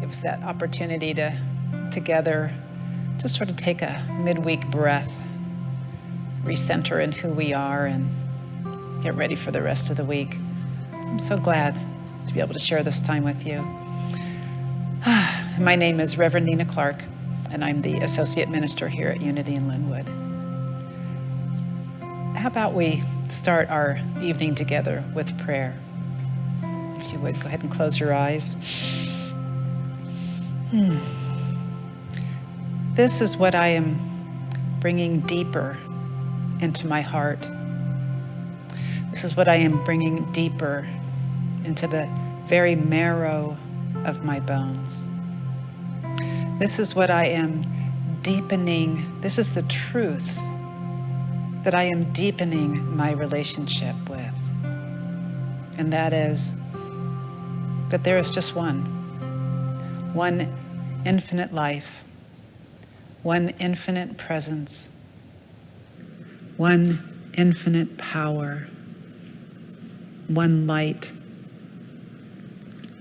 Give us that opportunity to together just sort of take a midweek breath, recenter in who we are, and get ready for the rest of the week. I'm so glad to be able to share this time with you. My name is Reverend Nina Clark, and I'm the Associate Minister here at Unity in Lynnwood. How about we start our evening together with prayer? If you would, go ahead and close your eyes. This is what I am bringing deeper into my heart. This is what I am bringing deeper into the very marrow of my bones. This is what I am deepening. This is the truth that I am deepening my relationship with. And that is that there is just one infinite life, one infinite presence, one infinite power, one light,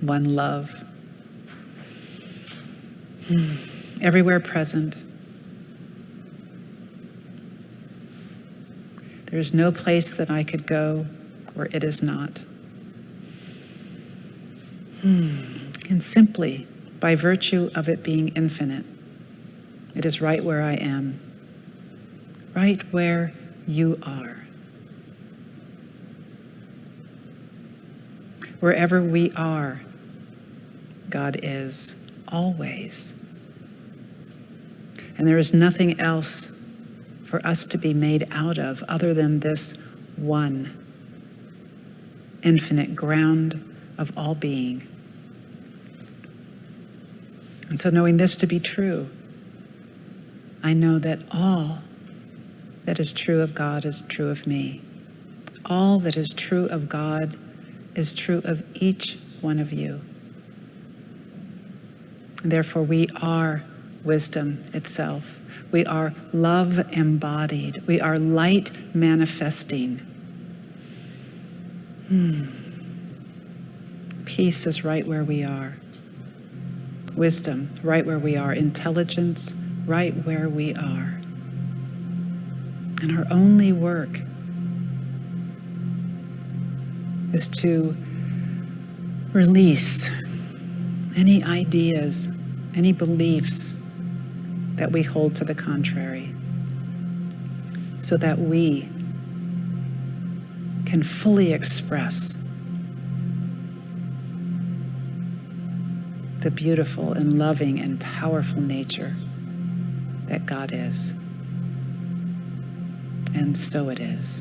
one love, everywhere present. There is no place that I could go where it is not. And simply, by virtue of it being infinite, it is right where I am, right where you are. Wherever we are, God is always. And there is nothing else for us to be made out of other than this one infinite ground of all being. And so knowing this to be true, I know that all that is true of God is true of me. All that is true of God is true of each one of you. And therefore, we are wisdom itself. We are love embodied. We are light manifesting. Peace is right where we are. Wisdom, right where we are. Intelligence, right where we are. And our only work is to release any ideas, any beliefs that we hold to the contrary, so that we can fully express the beautiful and loving and powerful nature that God is. And so it is.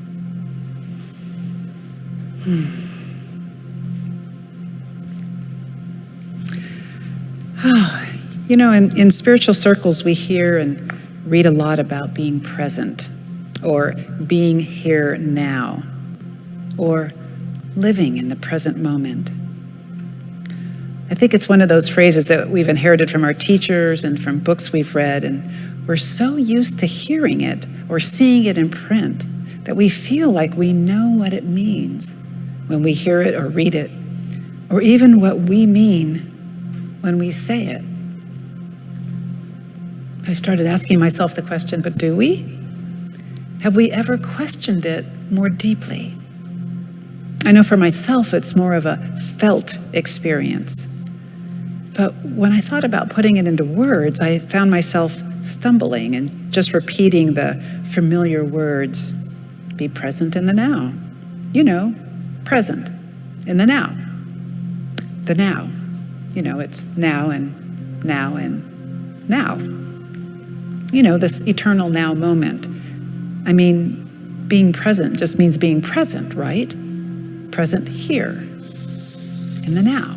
You know, in spiritual circles, we hear and read a lot about being present, or being here now, or living in the present moment. I think it's one of those phrases that we've inherited from our teachers and from books we've read, and we're so used to hearing it or seeing it in print that we feel like we know what it means when we hear it or read it, or even what we mean when we say it. I started asking myself the question, but do we? Have we ever questioned it more deeply? I know for myself, it's more of a felt experience. But when I thought about putting it into words, I found myself stumbling and just repeating the familiar words. Be present in the now. You know, present in the now. The now. You know, it's now and now and now. You know, this eternal now moment. I mean, being present just means being present, right? Present here, in the now.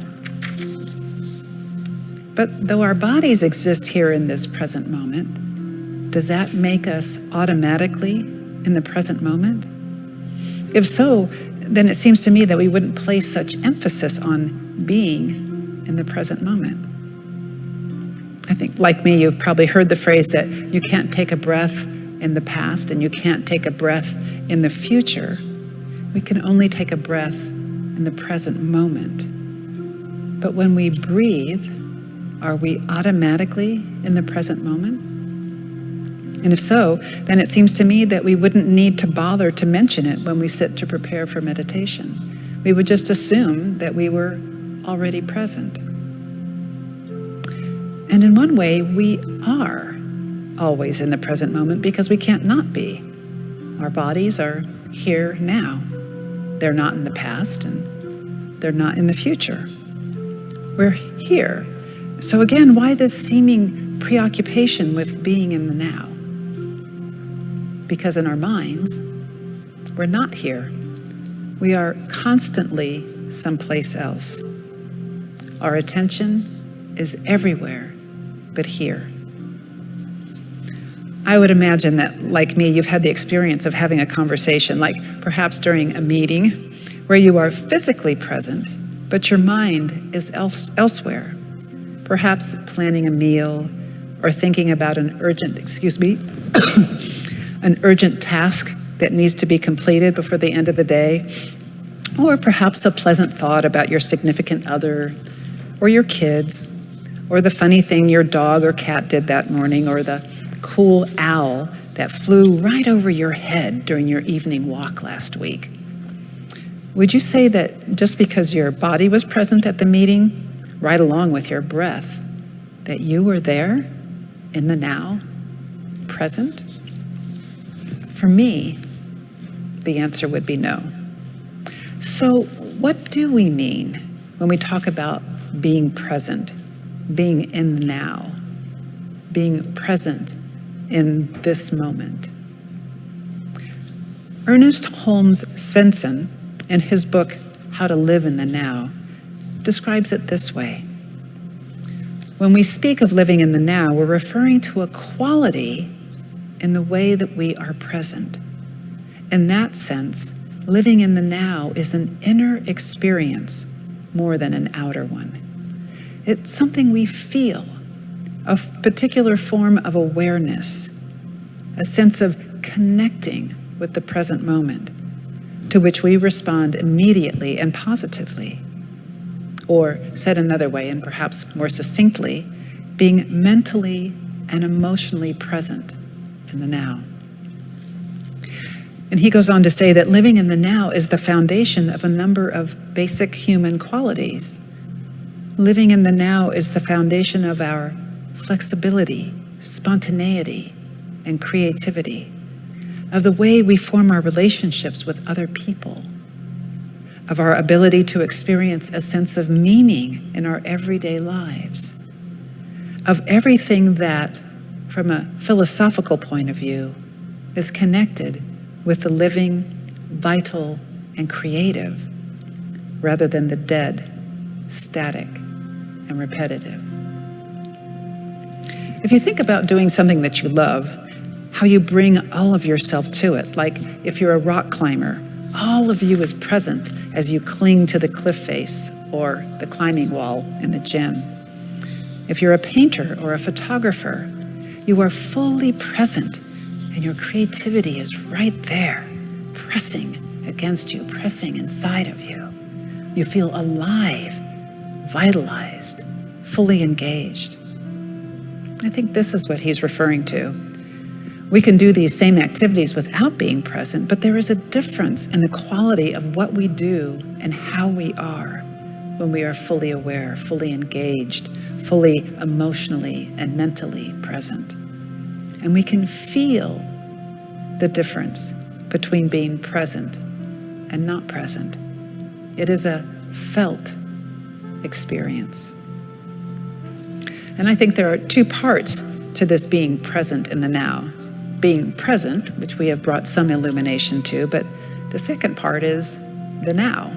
But though our bodies exist here in this present moment, does that make us automatically in the present moment? If so, then it seems to me that we wouldn't place such emphasis on being in the present moment. I think, like me, you've probably heard the phrase that you can't take a breath in the past and you can't take a breath in the future. We can only take a breath in the present moment. But when we breathe, Are we automatically in the present moment? And if so, then it seems to me that we wouldn't need to bother to mention it when we sit to prepare for meditation. We would just assume that we were already present. And in one way, we are always in the present moment because we can't not be. Our bodies are here now. They're not in the past and they're not in the future. We're here. So again, why this seeming preoccupation with being in the now? Because in our minds, we're not here. We are constantly someplace else. Our attention is everywhere but here. I would imagine that, like me, you've had the experience of having a conversation, like perhaps during a meeting, where you are physically present, but your mind is elsewhere. Perhaps planning a meal or thinking about an urgent task that needs to be completed before the end of the day, or perhaps a pleasant thought about your significant other or your kids, or the funny thing your dog or cat did that morning, or the cool owl that flew right over your head during your evening walk last week. Would you say that just because your body was present at the meeting, right along with your breath, that you were there in the now, present? For me, the answer would be no. So what do we mean when we talk about being present, being in the now, being present in this moment? Ernest Holmes Svensson, in his book, How to Live in the Now, describes it this way. When we speak of living in the now, we're referring to a quality in the way that we are present. In that sense, living in the now is an inner experience more than an outer one. It's something we feel, a particular form of awareness, a sense of connecting with the present moment, to which we respond immediately and positively. Or, said another way, and perhaps more succinctly, being mentally and emotionally present in the now. And he goes on to say that living in the now is the foundation of a number of basic human qualities. Living in the now is the foundation of our flexibility, spontaneity, and creativity, of the way we form our relationships with other people, of our ability to experience a sense of meaning in our everyday lives, of everything that, from a philosophical point of view, is connected with the living, vital, and creative, rather than the dead, static, and repetitive. If you think about doing something that you love, how you bring all of yourself to it, like if you're a rock climber, all of you is present as you cling to the cliff face or the climbing wall in the gym. If you're a painter or a photographer, you are fully present and your creativity is right there, pressing against you, pressing inside of you. You feel alive, vitalized, fully engaged. I think this is what he's referring to. We can do these same activities without being present, but there is a difference in the quality of what we do and how we are when we are fully aware, fully engaged, fully emotionally and mentally present. And we can feel the difference between being present and not present. It is a felt experience. And I think there are two parts to this being present in the now. Being present, which we have brought some illumination to, but the second part is the now.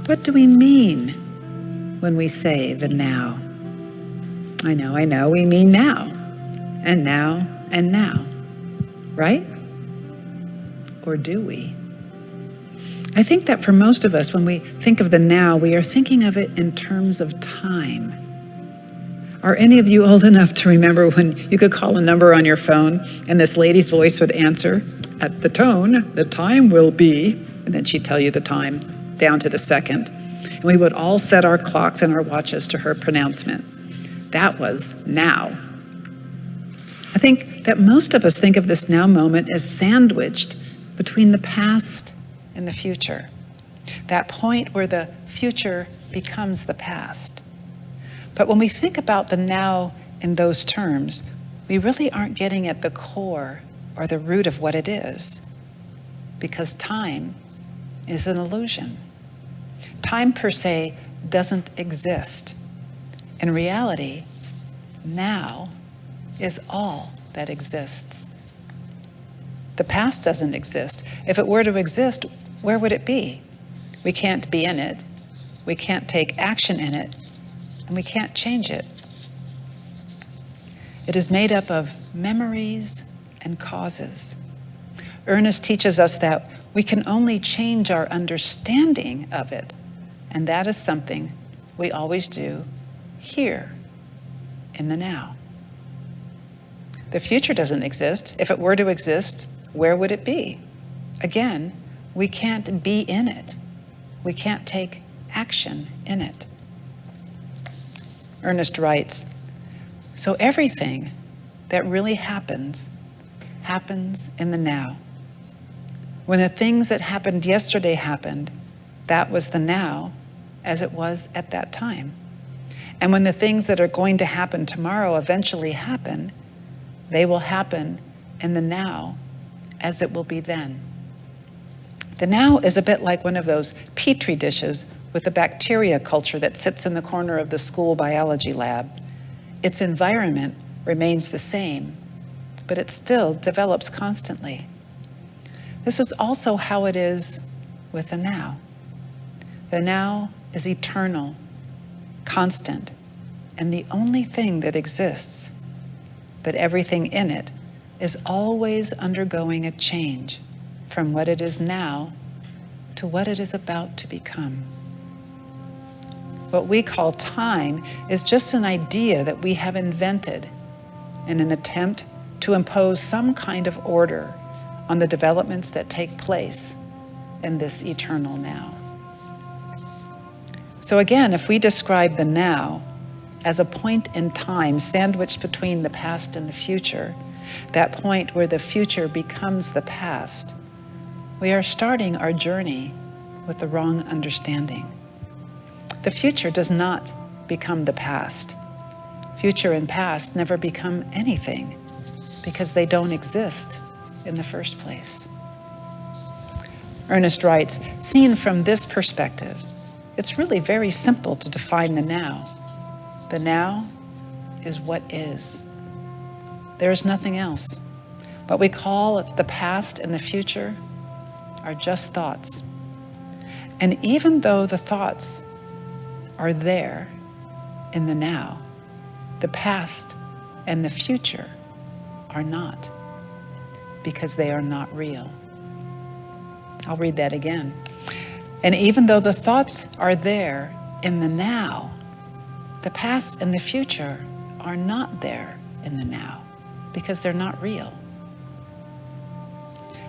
What do we mean when we say the now? I know, we mean now, and now, and now, right? Or do we? I think that for most of us, when we think of the now, we are thinking of it in terms of time. Are any of you old enough to remember when you could call a number on your phone and this lady's voice would answer, at the tone, the time will be, and then she'd tell you the time down to the second. And we would all set our clocks and our watches to her pronouncement. That was now. I think that most of us think of this now moment as sandwiched between the past and the future. That point where the future becomes the past. But when we think about the now in those terms, we really aren't getting at the core or the root of what it is, because time is an illusion. Time per se doesn't exist. In reality, now is all that exists. The past doesn't exist. If it were to exist, where would it be? We can't be in it. We can't take action in it. And we can't change it. It is made up of memories and causes. Ernest teaches us that we can only change our understanding of it, and that is something we always do here in the now. The future doesn't exist. If it were to exist, where would it be? Again, we can't be in it. We can't take action in it. Ernest writes, so everything that really happens in the now. When the things that happened yesterday happened, that was the now as it was at that time. And when the things that are going to happen tomorrow eventually happen, they will happen in the now as it will be then. The now is a bit like one of those petri dishes with a bacteria culture that sits in the corner of the school biology lab. Its environment remains the same, but it still develops constantly. This is also how it is with the now. The now is eternal, constant, and the only thing that exists, but everything in it is always undergoing a change from what it is now to what it is about to become. What we call time is just an idea that we have invented in an attempt to impose some kind of order on the developments that take place in this eternal now. So again, if we describe the now as a point in time sandwiched between the past and the future, that point where the future becomes the past, we are starting our journey with the wrong understanding. The future does not become the past. Future and past never become anything because they don't exist in the first place. Ernest writes, seen from this perspective, it's really very simple to define the now. The now is what is. There is nothing else. What we call the past and the future are just thoughts. And even though the thoughts are there in the now, the past and the future are not, because they are not real. I'll read that again. And even though the thoughts are there in the now, the past and the future are not there in the now, because they're not real.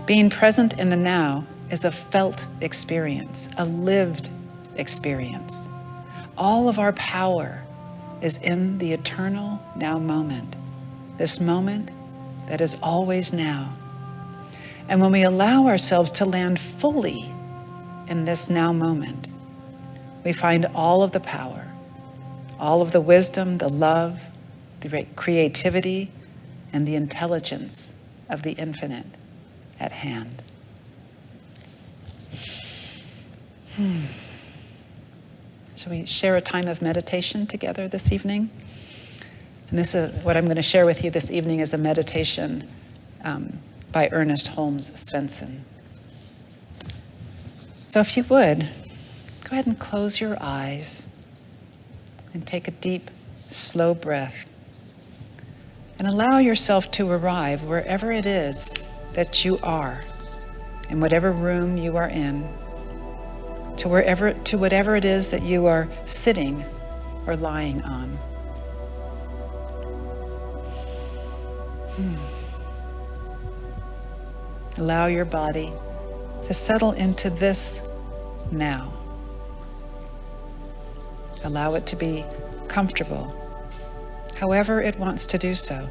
Being present in the now is a felt experience, a lived experience. All of our power is in the eternal now moment, this moment that is always now. And when we allow ourselves to land fully in this now moment, we find all of the power, all of the wisdom, the love, the creativity, and the intelligence of the infinite at hand. Shall we share a time of meditation together this evening? And this is what I'm going to share with you this evening is a meditation by Ernest Holmes Svensson. So if you would, go ahead and close your eyes and take a deep, slow breath. And allow yourself to arrive wherever it is that you are, in whatever room you are in, to whatever it is that you are sitting or lying on. Allow your body to settle into this now. Allow it to be comfortable however it wants to do so.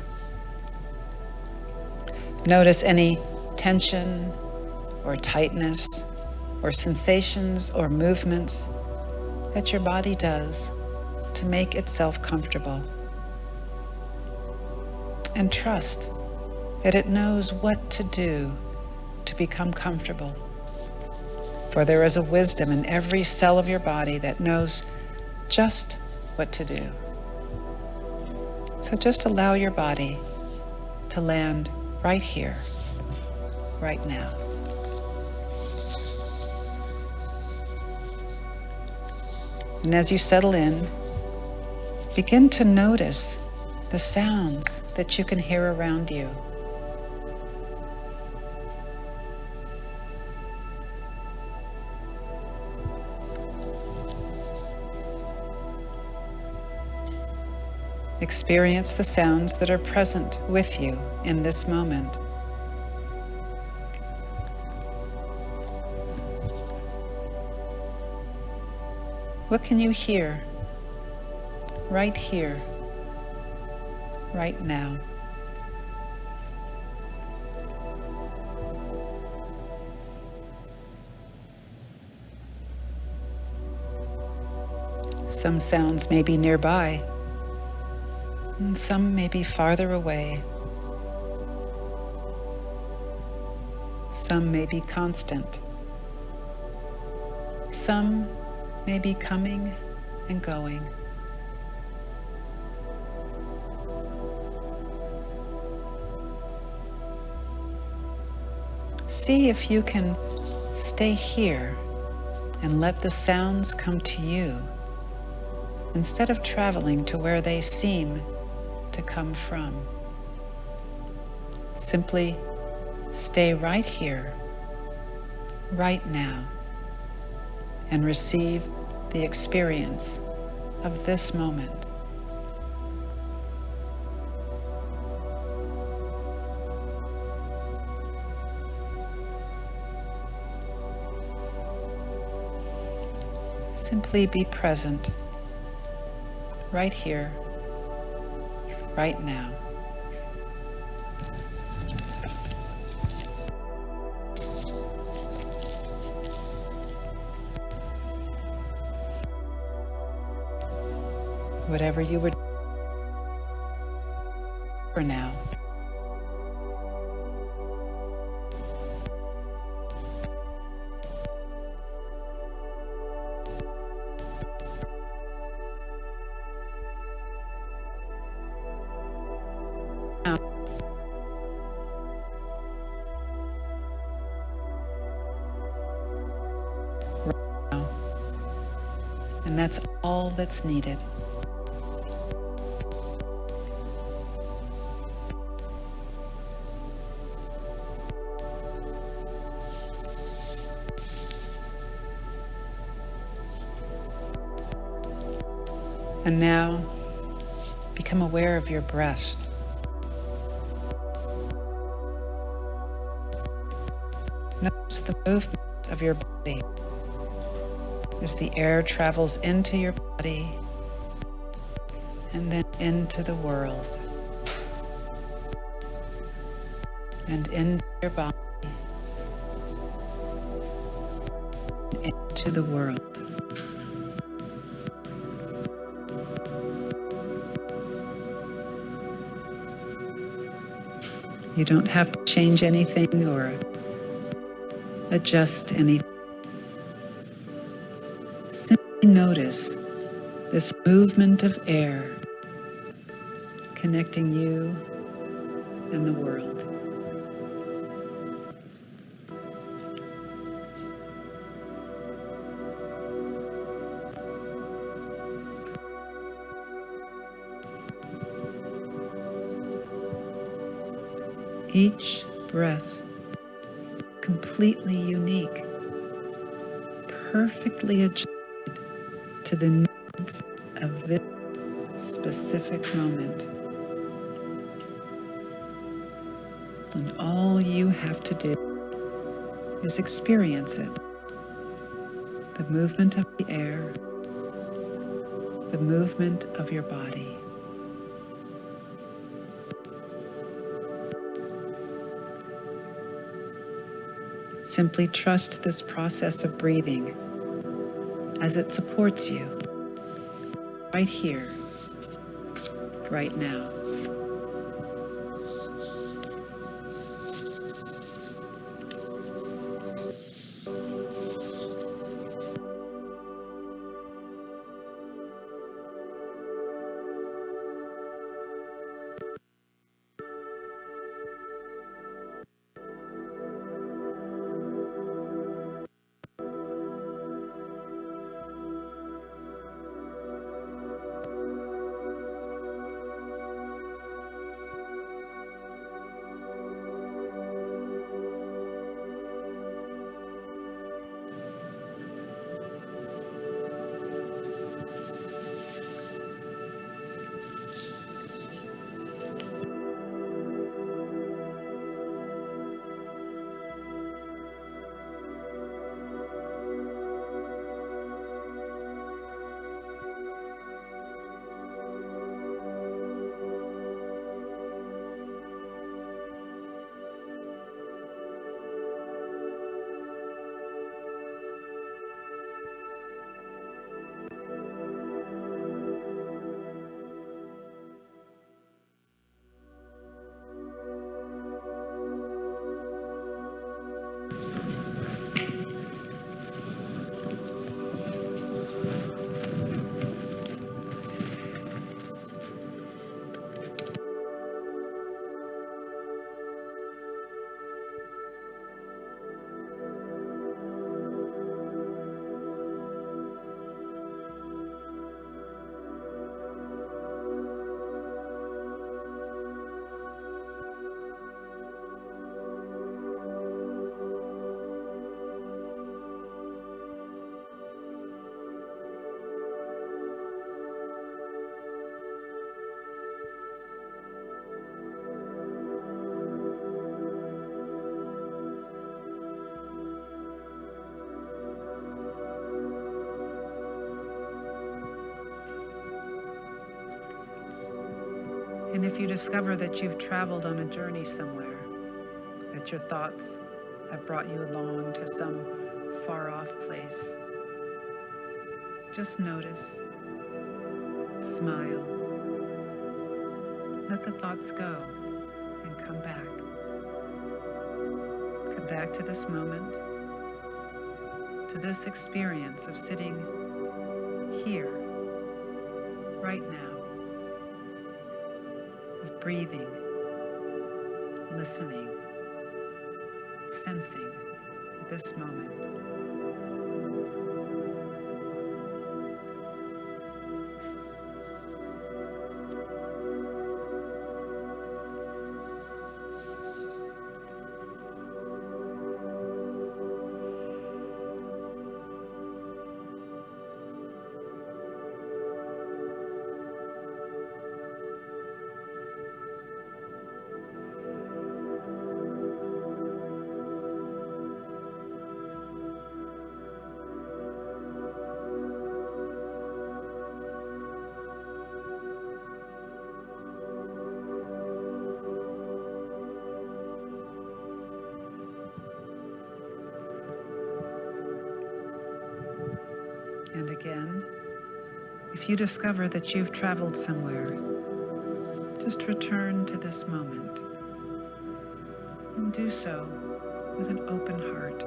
Notice any tension or tightness or sensations or movements that your body does to make itself comfortable. And trust that it knows what to do to become comfortable. For there is a wisdom in every cell of your body that knows just what to do. So just allow your body to land right here, right now. And as you settle in, begin to notice the sounds that you can hear around you. Experience the sounds that are present with you in this moment. What can you hear right here, right now? Some sounds may be nearby, and some may be farther away. Some may be constant. Some may be coming and going. See if you can stay here and let the sounds come to you instead of traveling to where they seem to come from. Simply stay right here, right now, and receive the experience of this moment. Simply be present, right here, right now. Whatever you would for now. And that's all that's needed. And now, become aware of your breath. Notice the movement of your body as the air travels into your body and then into the world and into your body and into the world. You don't have to change anything or adjust anything. Simply notice this movement of air connecting you and the world. Each breath completely unique, perfectly adjusted to the needs of this specific moment. And all you have to do is experience it. The movement of the air, the movement of your body. Simply trust this process of breathing as it supports you right here, right now. And if you discover that you've traveled on a journey somewhere, that your thoughts have brought you along to some far-off place, just notice, smile, let the thoughts go, and come back. Come back to this moment, to this experience of sitting here, right now, of breathing, listening, sensing this moment. And again, if you discover that you've traveled somewhere, just return to this moment and do so with an open heart.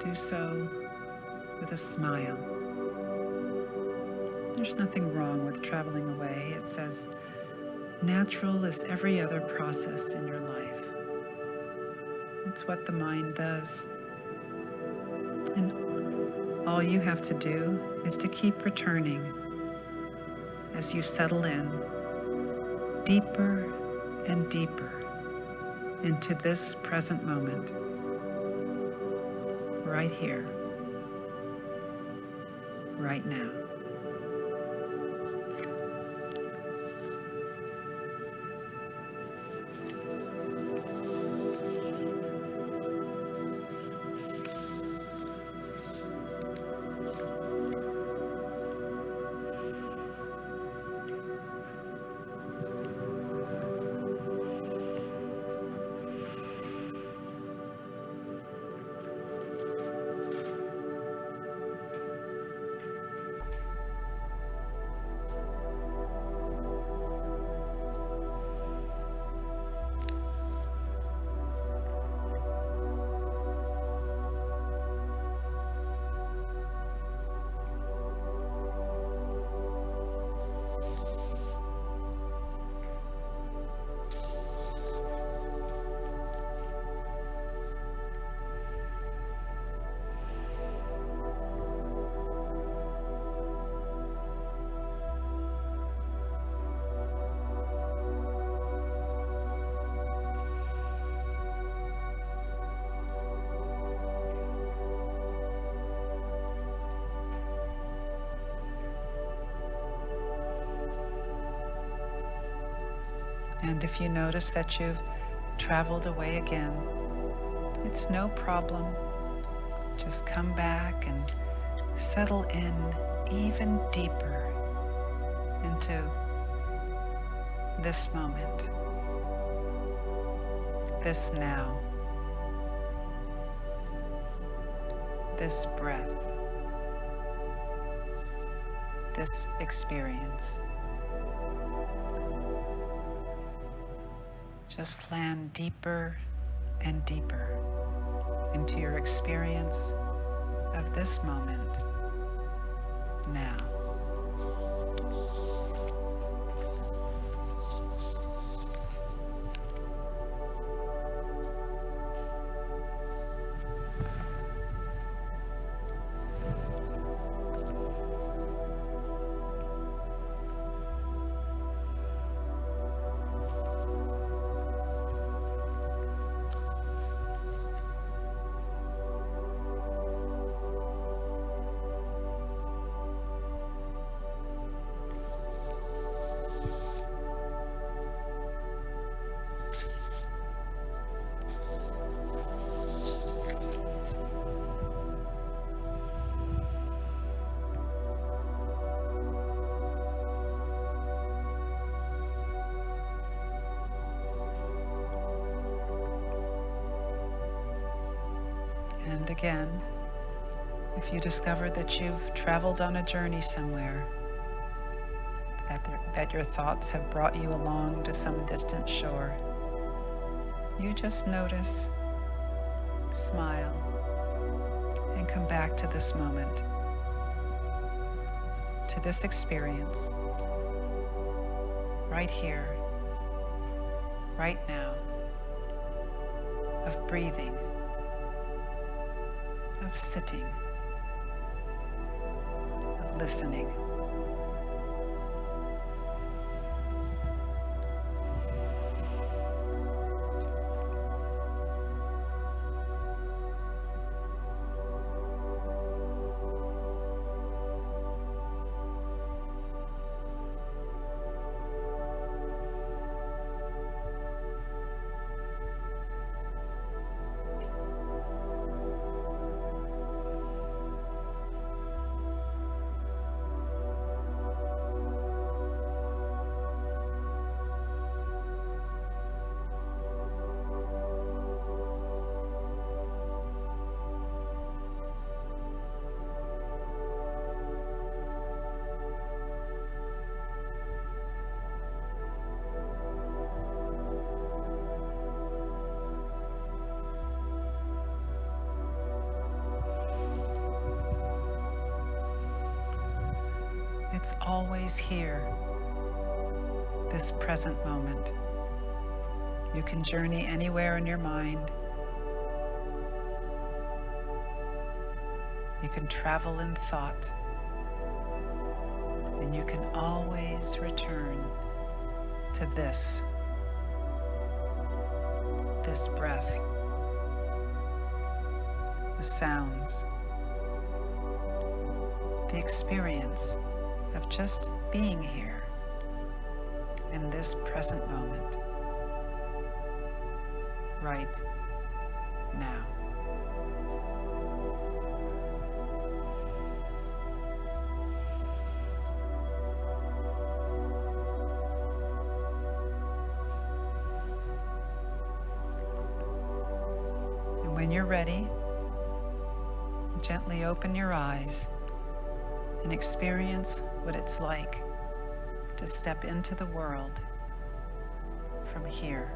Do so with a smile. There's nothing wrong with traveling away. It's as natural as every other process in your life. It's what the mind does. And all you have to do is to keep returning as you settle in deeper and deeper into this present moment, right here, right now. And if you notice that you've traveled away again, it's no problem. Just come back and settle in even deeper into this moment, this now, this breath, this experience. Just land deeper and deeper into your experience of this moment now. And again, if you discover that you've traveled on a journey somewhere, that your thoughts have brought you along to some distant shore, you just notice, smile, and come back to this moment, to this experience, right here, right now, of breathing, of sitting, of listening. It's always here, this present moment. You can journey anywhere in your mind. You can travel in thought, and you can always return to this breath, the sounds, the experience of just being here in this present moment, right now. And when you're ready, gently open your eyes and experience what it's like to step into the world from here.